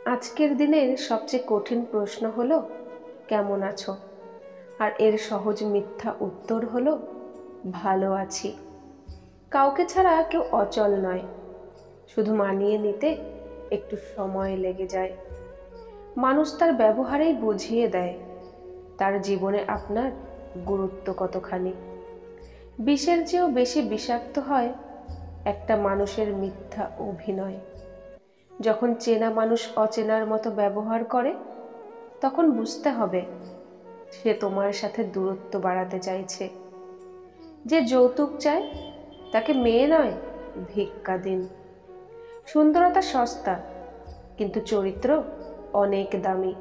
আজকের দিনের সবচেয়ে কঠিন প্রশ্ন হলো কেমন আছো, আর এর সহজ মিথ্যা উত্তর হলো ভালো আছি। কাউকে ছাড়া কেউ অচল নয়, শুধু মানিয়ে নিতে একটু সময় লেগে যায়। মানুষ তার ব্যবহারেই বুঝিয়ে দেয় তার জীবনে আপনার গুরুত্ব কতখানি। বিষের চেয়েও বেশি বিষাক্ত হয় একটা মানুষের মিথ্যা অভিনয়। যখন চেনা মানুষ অচেনার মতো ব্যবহার করে, তখন বুঝতে হবে সে তোমার সাথে দূরত্ব বাড়াতে চাইছে। যে যৌতুক চায় তাকে মেয়ে নয়, ভিক্ষা দিন। সুন্দরতা সস্তা, কিন্তু চরিত্র অনেক দামি।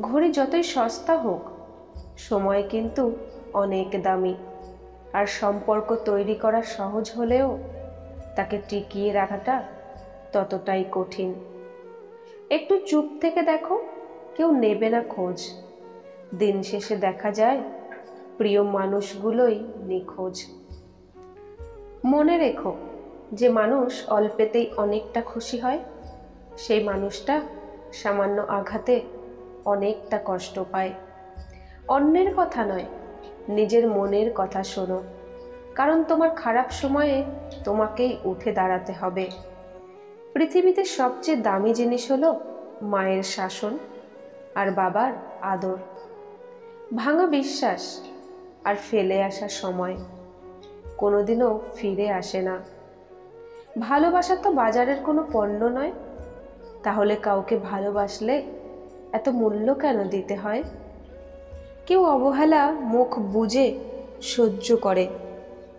ঘড়ি যতই সস্তা হোক, সময় কিন্তু অনেক দামি। আর সম্পর্ক তৈরি করা সহজ হলেও তাকে টিকিয়ে রাখাটা ততটাই কঠিন। একটু চুপ থেকে দেখো, কেউ নেবে না খোঁজ। দিন শেষে দেখা যায় প্রিয় মানুষগুলোই নিখোঁজ। মনে রেখো, যে মানুষ অল্পেতেই অনেকটা খুশি হয়, সেই মানুষটা সামান্য আঘাতে অনেকটা কষ্ট পায়। অন্যের কথা নয়, নিজের মনের কথা শোনো, কারণ তোমার খারাপ সময়ে তোমাকেই উঠে দাঁড়াতে হবে। পৃথিবীতে সবচেয়ে দামি জিনিস হলো মায়ের শাসন আর বাবার আদর। ভাঙা বিশ্বাস আর ফেলে আসা সময় কোনোদিনও ফিরে আসে না। ভালোবাসা তো বাজারের কোনো পণ্য নয়, তাহলে কাউকে ভালোবাসলে এত মূল্য কেন দিতে হয়? কেউ অবহেলা মুখ বুজে সহ্য করে,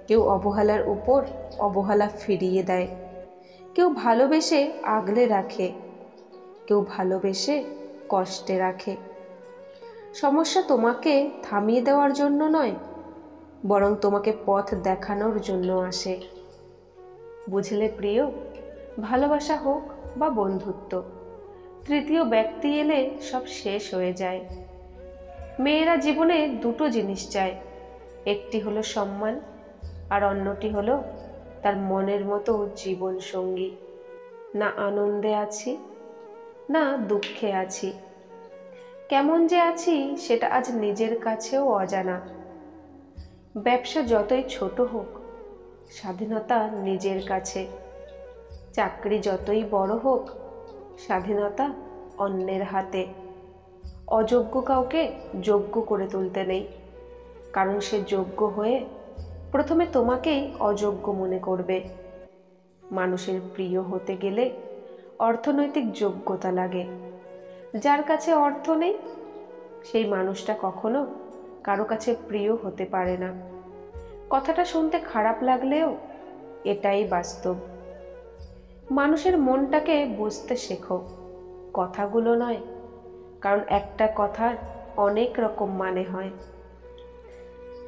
কেউ অবহেলার উপর অবহেলা ফিরিয়ে দেয়। কেউ ভালোবেসে আগলে রাখে, কেউ ভালোবেসে কষ্টে রাখে। সমস্যা তোমাকে থামিয়ে দেওয়ার জন্য নয়, বরং তোমাকে পথ দেখানোর জন্য আসে। বুঝলে প্রিয়, ভালোবাসা হোক বা বন্ধুত্ব, তৃতীয় ব্যক্তি এলে সব শেষ হয়ে যায়। মেয়েরা জীবনে দুটো জিনিস চায়, একটি হলো সম্মান, আর অন্যটি হলো তার মনের মতো জীবন সঙ্গী। না আনন্দে আছি, না দুঃখে আছি, কেমন যে আছি সেটা আজ নিজের কাছেও অজানা। ব্যবসা যতই ছোট হোক, স্বাধীনতা নিজের কাছে। চাকরি যতই বড় হোক, স্বাধীনতা অন্যের হাতে। অযোগ্য কাউকে যোগ্য করে তুলতে নেই, কারণ সে যোগ্য হয়ে প্রথমে তোমাকেই অযোগ্য মনে করবে। মানুষের প্রিয় হতে গেলে অর্থনৈতিক যোগ্যতা লাগে। যার কাছে অর্থ নেই, সেই মানুষটা কখনো কারো কাছে প্রিয় হতে পারে না। কথাটা শুনতে খারাপ লাগলেও এটাই বাস্তব। মানুষের মনটাকে বুঝতে শেখো, কথাগুলো নয়, কারণ একটা কথার অনেক রকম মানে হয়।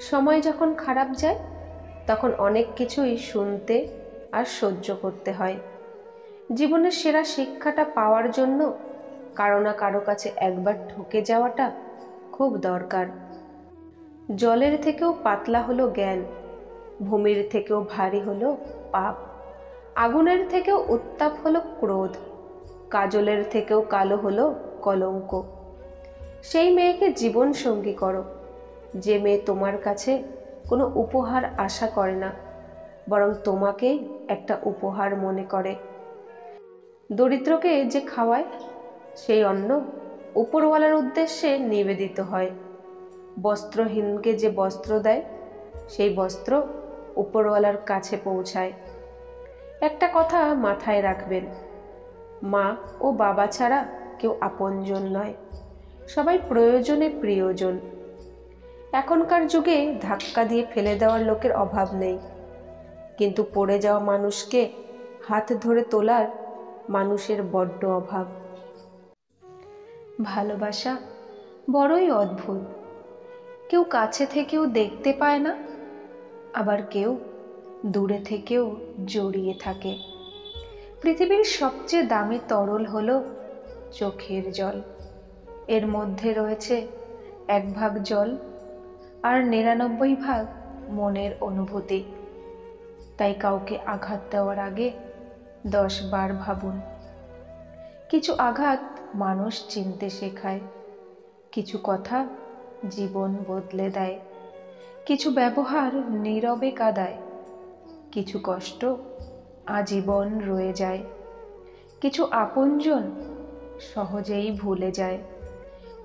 সময় যখন খারাপ যায়, তখন অনেক কিছুই শুনতে আর সহ্য করতে হয়। জীবনের সেরা শিক্ষাটা পাওয়ার জন্য কারো না কারো কাছে একবার ঠকে যাওয়াটা খুব দরকার। জলের থেকেও পাতলা হলো জ্ঞান, ভূমির থেকেও ভারী হলো পাপ, আগুনের থেকেও উত্তাপ হলো ক্রোধ, কাজলের থেকেও কালো হলো কলঙ্ক। সেই মেয়েকে জীবন সঙ্গী করো, যে মেয়ে তোমার কাছে কোনো উপহার আশা করে না, বরং তোমাকেই একটা উপহার মনে করে। দরিদ্রকে যে খাওয়ায়, সেই অন্ন উপরওয়ালার উদ্দেশ্যে নিবেদিত হয়। বস্ত্রহীনকে যে বস্ত্র দেয়, সেই বস্ত্র উপরওয়ালার কাছে পৌঁছায়। একটা কথা মাথায় রাখবেন, মা ও বাবা ছাড়া কেউ আপনজন নয়, সবাই প্রয়োজনে প্রিয়জন। এখনকার যুগে ধাক্কা দিয়ে ফেলে দেওয়ার লোকের অভাব নেই, কিন্তু পড়ে যাওয়া মানুষকে হাত ধরে তোলার মানুষের বড্ড অভাব। ভালোবাসা বড়ই অদ্ভুত। কেউ কাছে থেকেও দেখতে পায় না, আবার কেউ দূরে থেকেও জড়িয়ে থাকে। পৃথিবীর সবচেয়ে দামি তরল হলো চোখের জল। এর মধ্যে রয়েছে 1 ভাগ জল আর 99 ভাগ মনের অনুভূতি। তাই কাউকে আঘাত দেওয়ার আগে 10 বার ভাবুন। কিছু আঘাত মানুষ চিনতে শেখায়, কিছু কথা জীবন বদলে দেয়, কিছু ব্যবহার নীরবে কাঁদায়, কিছু কষ্ট আজীবন রয়ে যায়, কিছু আপনজন সহজেই ভুলে যায়,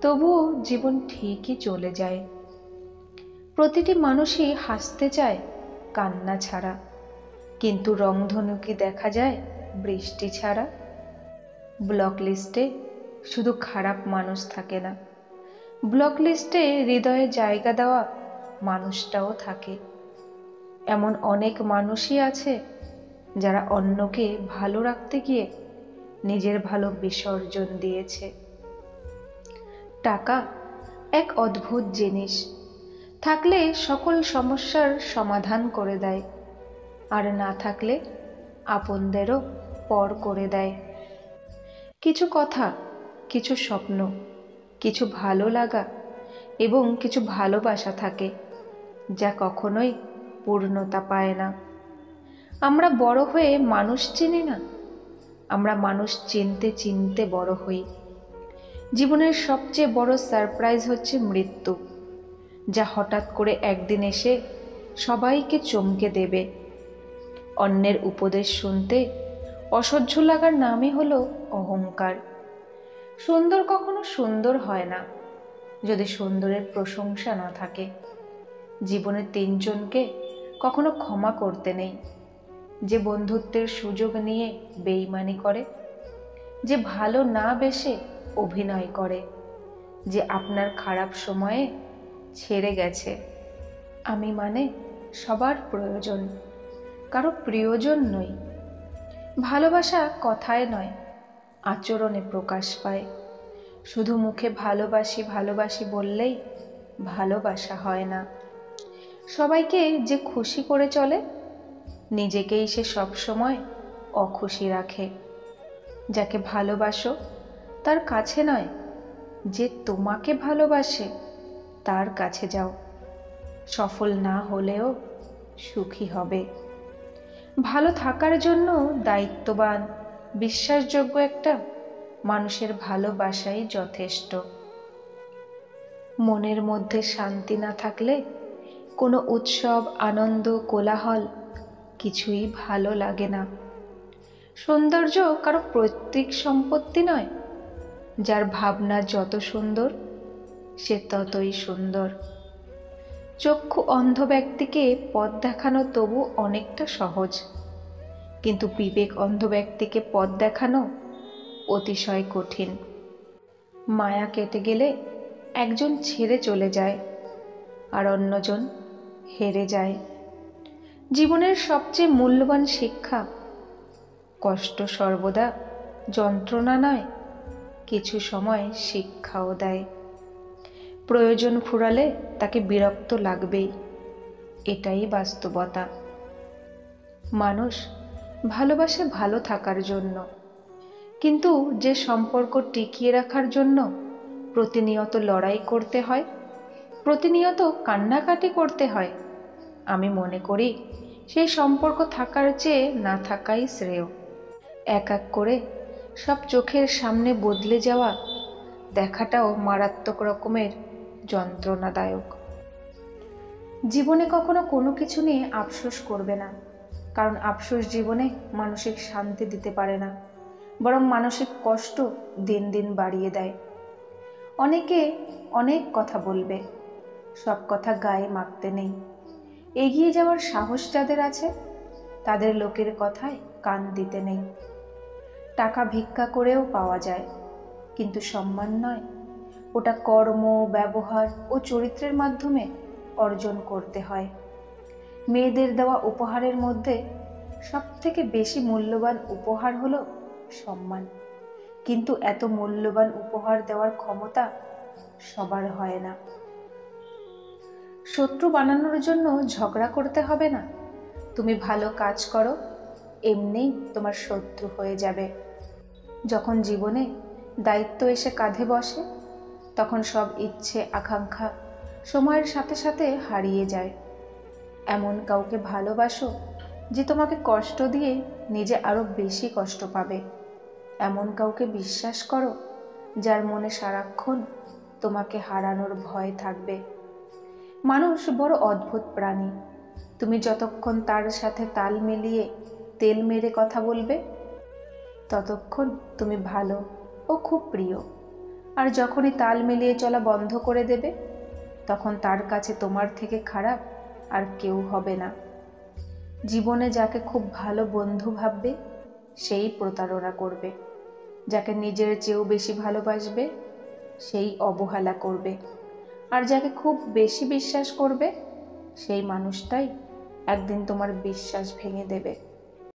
তবুও জীবন ঠিকই চলে যায়। প্রতিটি মানুষই হাসতে চায় কান্না ছাড়া, কিন্তু রংধনুকে দেখা যায় বৃষ্টি ছাড়া। ব্লক লিস্টে শুধু খারাপ মানুষ থাকে না, ব্লক লিস্টে হৃদয়ে জায়গা দেওয়া মানুষটাও থাকে। এমন অনেক মানুষই আছে যারা অন্যকে ভালো রাখতে গিয়ে নিজের ভালো বিসর্জন দিয়েছে। টাকা এক অদ্ভুত জিনিস, থাকলে সকল সমস্যার সমাধান করে দেয়, আর না থাকলে আপনদেরও পর করে দেয়। কিছু কথা, কিছু স্বপ্ন, কিছু ভালো লাগা এবং কিছু ভালোবাসা থাকে যা কখনোই পূর্ণতা পায় না। আমরা বড় হয়ে মানুষ চিনি না, আমরা মানুষ চিনতে চিনতে বড় হই। জীবনের সবচেয়ে বড় সারপ্রাইজ হচ্ছে মৃত্যু, যা হঠাৎ করে একদিন এসে সবাইকে চমকে দেবে। অন্যের উপদেশ শুনতে অসহ্য লাগার নামই হলো অহংকার। সুন্দর কখনো সুন্দর হয় না যদি সুন্দরের প্রশংসা না থাকে। জীবনে তিনজনকে কখনো ক্ষমা করতে নেই: যে বন্ধুত্বের সুযোগ নিয়ে বেইমানি করে, যে ভালো না বেসে অভিনয় করে, যে আপনার খারাপ সময়ে ছেড়ে গেছে। আমি মানে সবার প্রয়োজন, কারো প্রিয়জন নই। ভালোবাসা কথায় নয়, আচরণে প্রকাশ পায়। শুধু মুখে ভালোবাসি ভালোবাসি বললেই ভালোবাসা হয় না। সবাইকে যে খুশি করে চলে, নিজেকেই সে সবসময় অখুশি রাখে। যাকে ভালোবাসো তার কাছে নয়, যে তোমাকে ভালোবাসে তার কাছে যাও। সফল না হলেও সুখী হবে। ভালো থাকার জন্য দায়িত্ববান, বিশ্বাসযোগ্য একটা মানুষের ভালোবাসাই যথেষ্ট। মনের মধ্যে শান্তি না থাকলে কোনো উৎসব, আনন্দ, কোলাহল কিছুই ভালো লাগে না। সৌন্দর্য কারো পৈতৃক সম্পত্তি নয়, যার ভাবনা যত সুন্দর সে ততই সুন্দর। চক্ষু অন্ধ ব্যক্তিকে পথ দেখানো তবু অনেকটা সহজ, কিন্তু বিবেক অন্ধ ব্যক্তিকে পথ দেখানো অতিশয় কঠিন। মায়া কেটে গেলে একজন ছেড়ে চলে যায় আর অন্যজন হেরে যায়। জীবনের সবচেয়ে মূল্যবান শিক্ষা: কষ্ট সর্বদা যন্ত্রণা নয়, কিছু সময় শিক্ষাও দেয়। প্রয়োজন ফুরালে তাকে বিরক্ত লাগবেই, এটাই বাস্তবতা। মানুষ ভালোবাসে ভালো থাকার জন্য, কিন্তু যে সম্পর্ক টিকিয়ে রাখার জন্য প্রতিনিয়ত লড়াই করতে হয়, প্রতিনিয়ত কান্নাকাটি করতে হয়, আমি মনে করি সেই সম্পর্ক থাকার চেয়ে না থাকাই শ্রেয়। এক এক করে সব চোখের সামনে বদলে যাওয়া দেখাটাও মারাত্মক রকমের যন্ত্রণাদায়ক। জীবনে কখনো কোনো কিছু নিয়ে আফসোস করবে না, কারণ আফসোস জীবনে মানসিক শান্তি দিতে পারে না, বরং মানসিক কষ্ট দিন দিন বাড়িয়ে দেয়। অনেকে অনেক কথা বলবে, সব কথা গায়ে মাখতে নেই। এগিয়ে যাওয়ার সাহস যাদের আছে তাদের লোকের কথায় কান দিতে নেই। টাকা ভিক্ষা করেও পাওয়া যায়, কিন্তু সম্মান নয়। ওটা কর্ম, ব্যবহার ও চরিত্রের মাধ্যমে অর্জন করতে হয়। মেয়েদের দেওয়া উপহারের মধ্যে সবথেকে বেশি মূল্যবান উপহার হলো সম্মান, কিন্তু এত মূল্যবান উপহার দেওয়ার ক্ষমতা সবার হয় না। শত্রু বানানোর জন্য ঝগড়া করতে হবে না। তুমি ভালো কাজ করো, এমনিই তোমার শত্রু হয়ে যাবে। যখন জীবনে দায়িত্ব এসে কাঁধে বসে, তখন সব ইচ্ছে আকাঙ্ক্ষা সময়ের সাথে সাথে হারিয়ে যায়। এমন কাউকে ভালোবাসো যে তোমাকে কষ্ট দিয়ে নিজে আরো বেশি কষ্ট পাবে। এমন কাউকে বিশ্বাস করো যার মনে সারাক্ষণ তোমাকে হারানোর ভয় থাকবে। মানুষ বড় অদ্ভুত প্রাণী। তুমি যতক্ষণ তার সাথে তাল মিলিয়ে তেল মেরে কথা বলবে, ততক্ষণ তুমি ভালো ও খুব প্রিয়। আর যখনই তাল মিলিয়ে চলা বন্ধ করে দেবে, তখন তার কাছে তোমার থেকে খারাপ আর কেউ হবে না। জীবনে যাকে খুব ভালো বন্ধু ভাববে, সেই প্রতারণা করবে। যাকে নিজের চেয়েও বেশি ভালোবাসবে, সেই অবহেলা করবে। আর যাকে খুব বেশি বিশ্বাস করবে, সেই মানুষটাই একদিন তোমার বিশ্বাস ভেঙে দেবে।